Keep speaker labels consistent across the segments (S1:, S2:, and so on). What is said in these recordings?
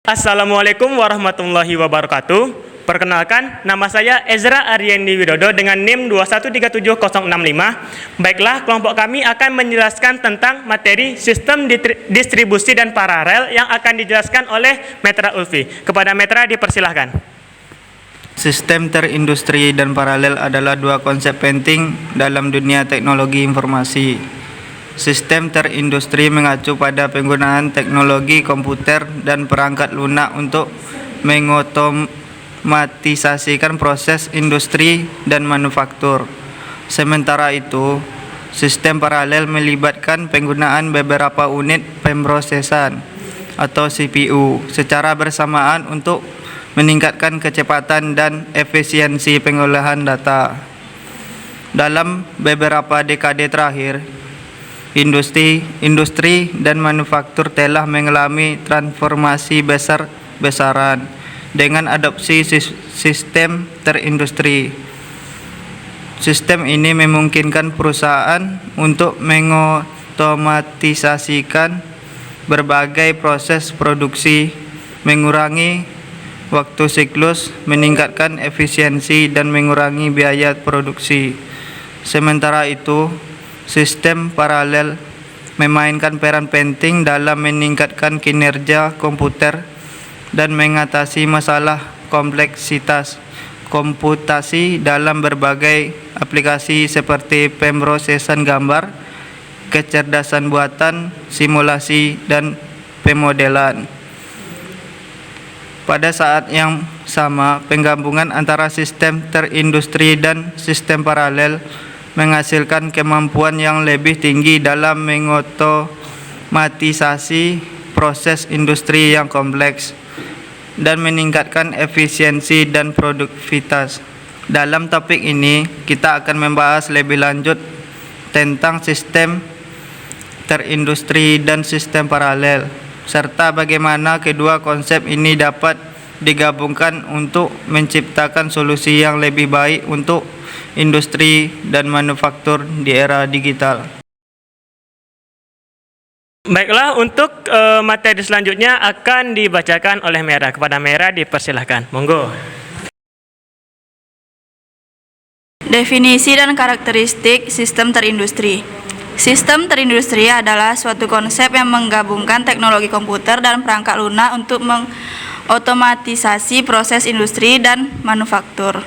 S1: Assalamualaikum warahmatullahi wabarakatuh. Perkenalkan, nama saya Ezra Aryendi Widodo dengan NIM 2137065. Baiklah, kelompok kami akan menjelaskan tentang materi sistem distribusi dan paralel yang akan dijelaskan oleh Metra Ulfi. Kepada Metra dipersilahkan.
S2: Sistem terindustri dan paralel adalah dua konsep penting dalam dunia teknologi informasi. Sistem terindustri mengacu pada penggunaan teknologi komputer dan perangkat lunak untuk mengotomatisasikan proses industri dan manufaktur. Sementara itu, sistem paralel melibatkan penggunaan beberapa unit pemrosesan atau CPU secara bersamaan untuk meningkatkan kecepatan dan efisiensi pengolahan data. Dalam beberapa dekade terakhir, industri dan manufaktur telah mengalami transformasi besar-besaran dengan adopsi sistem terindustri. Sistem ini memungkinkan perusahaan untuk mengotomatisasikan berbagai proses produksi, mengurangi waktu siklus, meningkatkan efisiensi dan mengurangi biaya produksi. Sementara itu, sistem paralel memainkan peran penting dalam meningkatkan kinerja komputer dan mengatasi masalah kompleksitas komputasi dalam berbagai aplikasi seperti pemrosesan gambar, kecerdasan buatan, simulasi, dan pemodelan. Pada saat yang sama, penggabungan antara sistem terindustri dan sistem paralel menghasilkan kemampuan yang lebih tinggi dalam mengotomatisasi proses industri yang kompleks dan meningkatkan efisiensi dan produktivitas. Dalam topik ini, kita akan membahas lebih lanjut tentang sistem terindustri dan sistem paralel, serta bagaimana kedua konsep ini dapat digabungkan untuk menciptakan solusi yang lebih baik untuk industri dan manufaktur di era digital.
S1: Baiklah, untuk materi selanjutnya akan dibacakan oleh Mera. Kepada Mera dipersilahkan. Monggo.
S3: Definisi dan karakteristik sistem terindustri. Sistem terindustri adalah suatu konsep yang menggabungkan teknologi komputer dan perangkat lunak untuk mengotomatisasi proses industri dan manufaktur.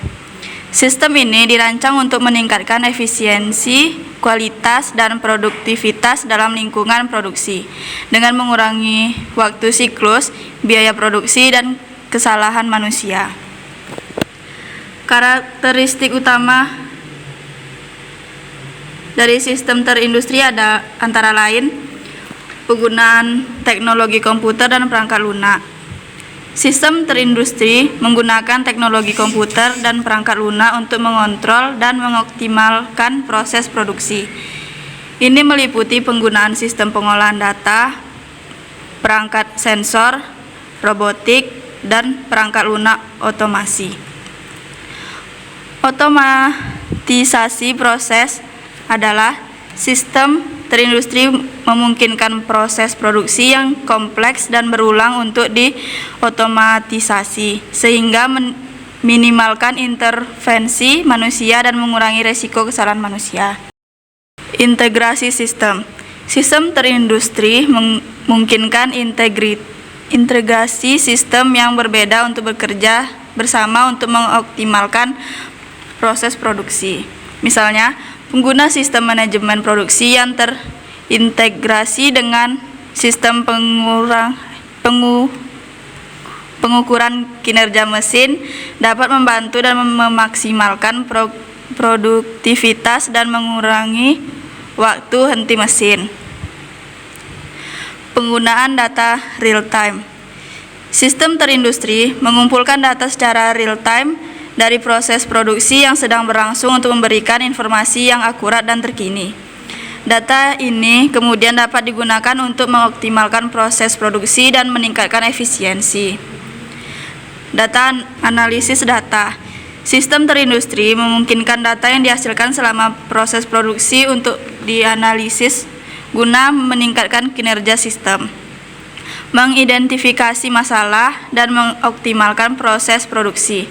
S3: Sistem ini dirancang untuk meningkatkan efisiensi, kualitas, dan produktivitas dalam lingkungan produksi dengan mengurangi waktu siklus, biaya produksi, dan kesalahan manusia. Karakteristik utama dari sistem terindustri ada antara lain penggunaan teknologi komputer dan perangkat lunak. Sistem terindustri menggunakan teknologi komputer dan perangkat lunak untuk mengontrol dan mengoptimalkan proses produksi. Ini meliputi penggunaan sistem pengolahan data, perangkat sensor, robotik, dan perangkat lunak otomasi. Otomatisasi proses adalah sistem terindustri memungkinkan proses produksi yang kompleks dan berulang untuk diotomatisasi sehingga minimalkan intervensi manusia dan mengurangi resiko kesalahan manusia. Integrasi sistem. Sistem terindustri memungkinkan integrasi sistem yang berbeda untuk bekerja bersama untuk mengoptimalkan proses produksi. Misalnya, pengguna sistem manajemen produksi yang terintegrasi dengan sistem pengukuran kinerja mesin dapat membantu dan memaksimalkan produktivitas dan mengurangi waktu henti mesin. Penggunaan data real time. Sistem terindustri mengumpulkan data secara real time dari proses produksi yang sedang berlangsung untuk memberikan informasi yang akurat dan terkini. Data ini kemudian dapat digunakan untuk mengoptimalkan proses produksi dan meningkatkan efisiensi. Data analisis data. Sistem terindustri memungkinkan data yang dihasilkan selama proses produksi untuk dianalisis guna meningkatkan kinerja sistem. mengidentifikasi masalah, dan mengoptimalkan proses produksi.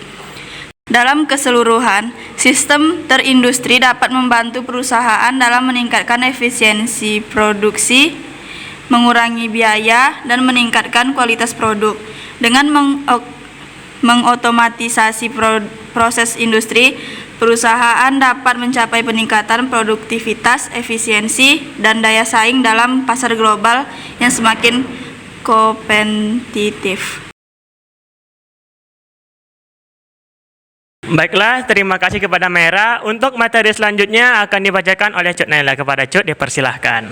S3: Dalam keseluruhan, sistem terindustri dapat membantu perusahaan dalam meningkatkan efisiensi produksi, mengurangi biaya, dan meningkatkan kualitas produk. Dengan mengotomatisasi proses industri, perusahaan dapat mencapai peningkatan produktivitas, efisiensi, dan daya saing dalam pasar global yang semakin kompetitif.
S1: Baiklah, terima kasih kepada Mera. Untuk materi selanjutnya akan dibacakan oleh Cuk Naila. Kepada Cuk, dipersilahkan.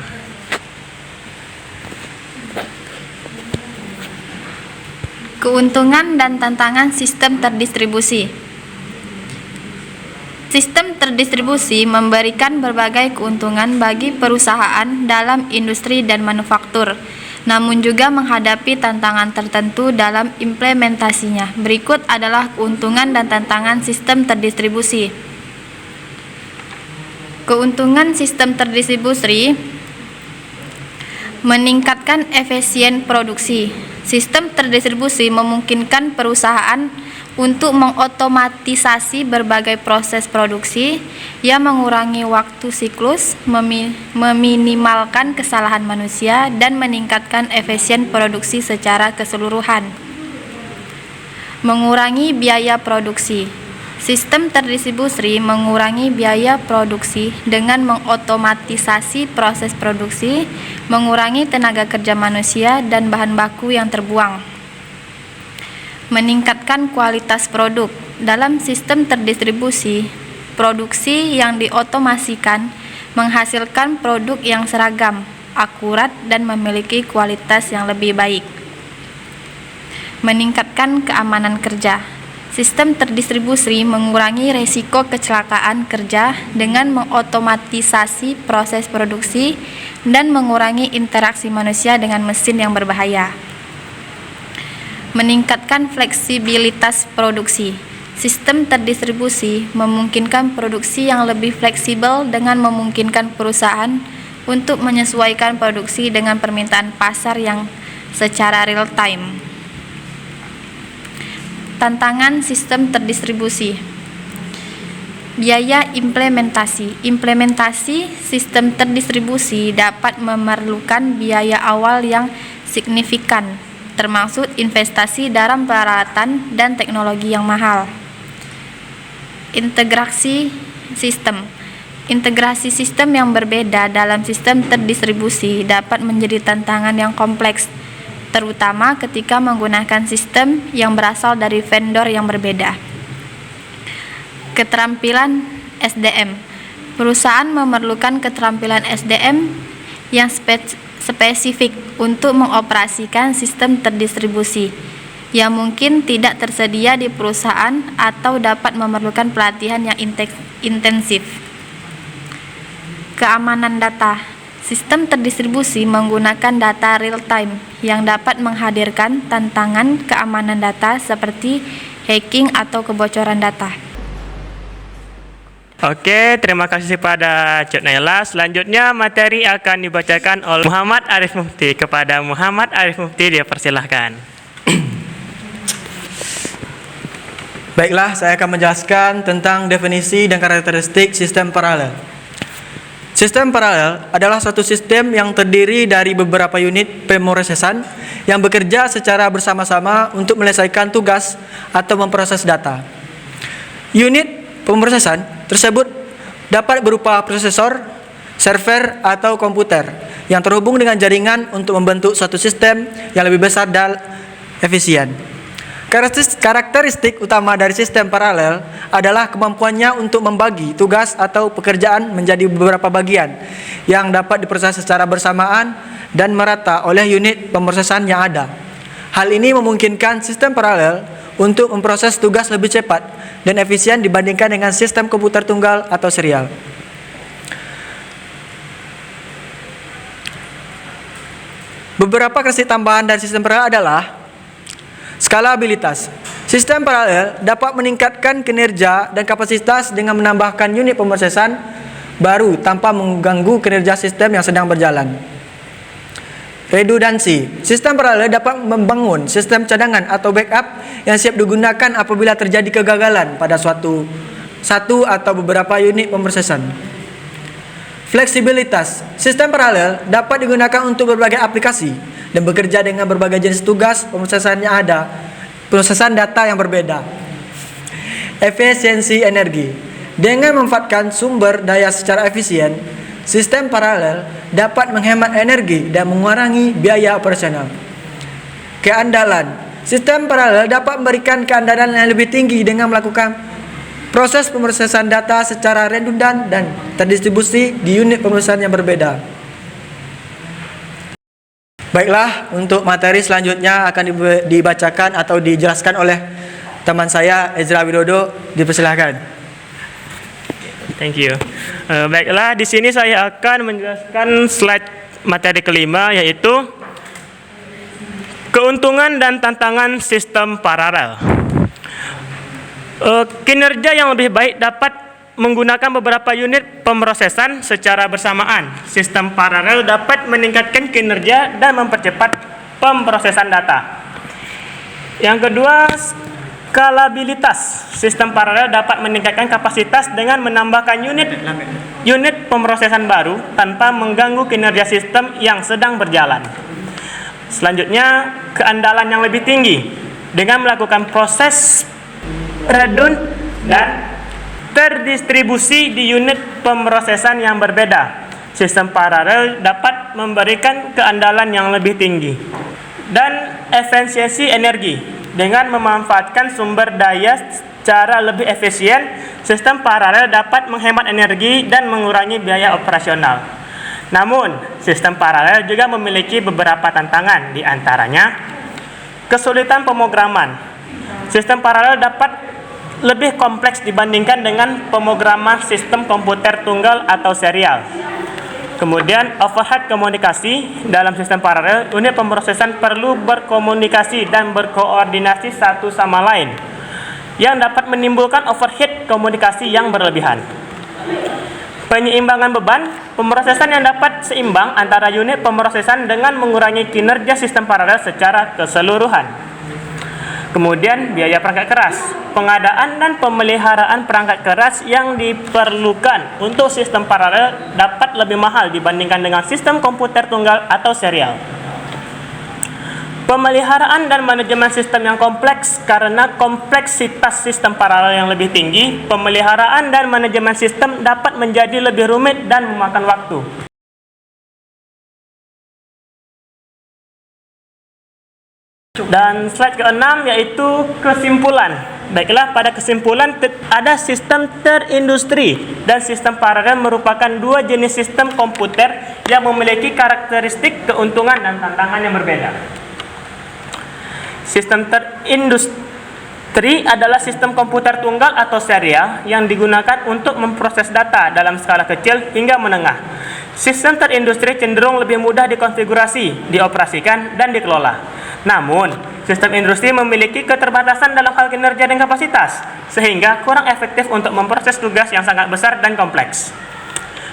S4: Keuntungan dan tantangan sistem terdistribusi. Sistem terdistribusi memberikan berbagai keuntungan bagi perusahaan dalam industri dan manufaktur, namun juga menghadapi tantangan tertentu dalam implementasinya. Berikut adalah keuntungan dan tantangan sistem terdistribusi. Keuntungan sistem terdistribusi meningkatkan efisien produksi. Sistem terdistribusi memungkinkan perusahaan untuk mengotomatisasi berbagai proses produksi yang mengurangi waktu siklus, meminimalkan kesalahan manusia, dan meningkatkan efisien produksi secara keseluruhan. Mengurangi biaya produksi. Sistem terdistribusi mengurangi biaya produksi dengan mengotomatisasi proses produksi, mengurangi tenaga kerja manusia dan bahan baku yang terbuang. Meningkatkan kualitas produk. Dalam sistem terdistribusi, produksi yang diotomasikan menghasilkan produk yang seragam, akurat, dan memiliki kualitas yang lebih baik. Meningkatkan keamanan kerja. Sistem terdistribusi mengurangi risiko kecelakaan kerja dengan mengotomatisasi proses produksi dan mengurangi interaksi manusia dengan mesin yang berbahaya. Meningkatkan fleksibilitas produksi. Sistem terdistribusi memungkinkan produksi yang lebih fleksibel dengan memungkinkan perusahaan untuk menyesuaikan produksi dengan permintaan pasar yang secara real time. Tantangan sistem terdistribusi. Biaya implementasi. Implementasi sistem terdistribusi dapat memerlukan biaya awal yang signifikan, termasuk investasi dalam peralatan dan teknologi yang mahal. Integrasi sistem. Integrasi sistem yang berbeda dalam sistem terdistribusi dapat menjadi tantangan yang kompleks, terutama ketika menggunakan sistem yang berasal dari vendor yang berbeda. Keterampilan SDM. Perusahaan memerlukan keterampilan SDM yang spesifik untuk mengoperasikan sistem terdistribusi yang mungkin tidak tersedia di perusahaan atau dapat memerlukan pelatihan yang intensif. Keamanan data. Sistem terdistribusi menggunakan data real time yang dapat menghadirkan tantangan keamanan data seperti hacking atau kebocoran data.
S1: Oke, terima kasih pada Cuk Naila. Selanjutnya materi akan dibacakan oleh Muhammad Arif Mufti. Kepada Muhammad Arif Mufti, dipersilahkan.
S5: Baiklah, saya akan menjelaskan tentang definisi dan karakteristik sistem paralel. Sistem paralel adalah suatu sistem yang terdiri dari beberapa unit pemrosesan yang bekerja secara bersama-sama untuk menyelesaikan tugas atau memproses data. Unit pemrosesan tersebut dapat berupa prosesor, server, atau komputer yang terhubung dengan jaringan untuk membentuk suatu sistem yang lebih besar dan efisien. Karakteristik utama dari sistem paralel adalah kemampuannya untuk membagi tugas atau pekerjaan menjadi beberapa bagian yang dapat diproses secara bersamaan dan merata oleh unit pemrosesan yang ada. Hal ini memungkinkan sistem paralel untuk memproses tugas lebih cepat dan efisien dibandingkan dengan sistem komputer tunggal atau serial. Beberapa karakteristik tambahan dari sistem paralel adalah skalabilitas. Sistem paralel dapat meningkatkan kinerja dan kapasitas dengan menambahkan unit pemrosesan baru tanpa mengganggu kinerja sistem yang sedang berjalan. Redundansi. Sistem paralel dapat membangun sistem cadangan atau backup yang siap digunakan apabila terjadi kegagalan pada satu atau beberapa unit pemrosesan. Fleksibilitas. Sistem paralel dapat digunakan untuk berbagai aplikasi dan bekerja dengan berbagai jenis tugas pemrosesan data yang berbeda. Efisiensi energi. Dengan memanfaatkan sumber daya secara efisien, sistem paralel dapat menghemat energi dan mengurangi biaya operasional. Keandalan. Sistem paralel dapat memberikan keandalan yang lebih tinggi dengan melakukan proses pemrosesan data secara redundan dan terdistribusi di unit pemrosesan yang berbeda. Baiklah, untuk materi selanjutnya akan dibacakan atau dijelaskan oleh teman saya Ezra Widodo. Dipersilahkan.
S1: Thank you. Baiklah, di sini saya akan menjelaskan slide materi kelima, yaitu keuntungan dan tantangan sistem paralel. Kinerja yang lebih baik dapat menggunakan beberapa unit pemrosesan secara bersamaan. Sistem paralel dapat meningkatkan kinerja dan mempercepat pemrosesan data. Yang kedua, skalabilitas. Sistem paralel dapat meningkatkan kapasitas dengan menambahkan unit pemrosesan baru tanpa mengganggu kinerja sistem yang sedang berjalan. Selanjutnya, keandalan yang lebih tinggi dengan melakukan proses redundant dan terdistribusi di unit pemrosesan yang berbeda. Sistem paralel dapat memberikan keandalan yang lebih tinggi. Dan efisiensi energi. Dengan memanfaatkan sumber daya secara lebih efisien, sistem paralel dapat menghemat energi dan mengurangi biaya operasional. Namun, sistem paralel juga memiliki beberapa tantangan, di antaranya kesulitan pemrograman. Sistem paralel dapat lebih kompleks dibandingkan dengan pemrograman sistem komputer tunggal atau serial. Kemudian, overhead komunikasi. Dalam sistem paralel, unit pemrosesan perlu berkomunikasi dan berkoordinasi satu sama lain, yang dapat menimbulkan overhead komunikasi yang berlebihan. Penyeimbangan beban. Pemrosesan yang dapat seimbang antara unit pemrosesan dengan mengurangi kinerja sistem paralel secara keseluruhan. Kemudian, biaya perangkat keras. Pengadaan dan pemeliharaan perangkat keras yang diperlukan untuk sistem paralel dapat lebih mahal dibandingkan dengan sistem komputer tunggal atau serial. Pemeliharaan dan manajemen sistem yang kompleks. Karena kompleksitas sistem paralel yang lebih tinggi, pemeliharaan dan manajemen sistem dapat menjadi lebih rumit dan memakan waktu. Dan slide ke-6 yaitu kesimpulan. Baiklah, pada kesimpulan ada sistem terindustri dan sistem paralel merupakan dua jenis sistem komputer yang memiliki karakteristik, keuntungan, dan tantangan yang berbeda. Sistem terindustri adalah sistem komputer tunggal atau serial yang digunakan untuk memproses data dalam skala kecil hingga menengah. Sistem terindustri cenderung lebih mudah dikonfigurasi, dioperasikan, dan dikelola. Namun, sistem industri memiliki keterbatasan dalam hal kinerja dan kapasitas, sehingga kurang efektif untuk memproses tugas yang sangat besar dan kompleks.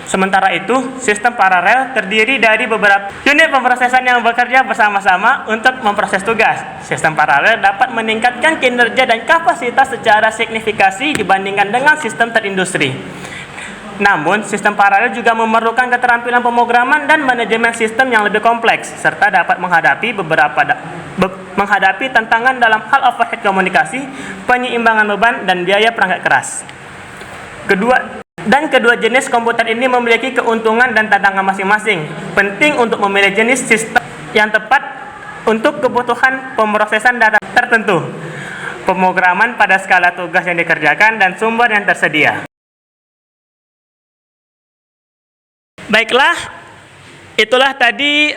S1: Sementara itu, sistem paralel terdiri dari beberapa unit pemrosesan yang bekerja bersama-sama untuk memproses tugas. Sistem paralel dapat meningkatkan kinerja dan kapasitas secara signifikan dibandingkan dengan sistem terindustri. Namun, sistem paralel juga memerlukan keterampilan pemrograman dan manajemen sistem yang lebih kompleks, serta dapat menghadapi tantangan dalam hal overhead komunikasi, penyeimbangan beban, dan biaya perangkat keras. Kedua jenis komputer ini memiliki keuntungan dan tantangan masing-masing. Penting untuk memilih jenis sistem yang tepat untuk kebutuhan pemrosesan data tertentu, pemrograman pada skala tugas yang dikerjakan, dan sumber yang tersedia. Baiklah, itulah tadi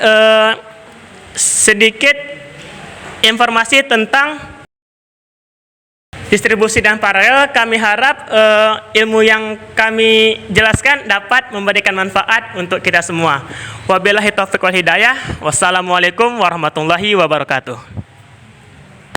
S1: sedikit informasi tentang distribusi dan paralel. Kami harap ilmu yang kami jelaskan dapat memberikan manfaat untuk kita semua. Wabillahi taufiq wal hidayah. Wassalamualaikum warahmatullahi wabarakatuh.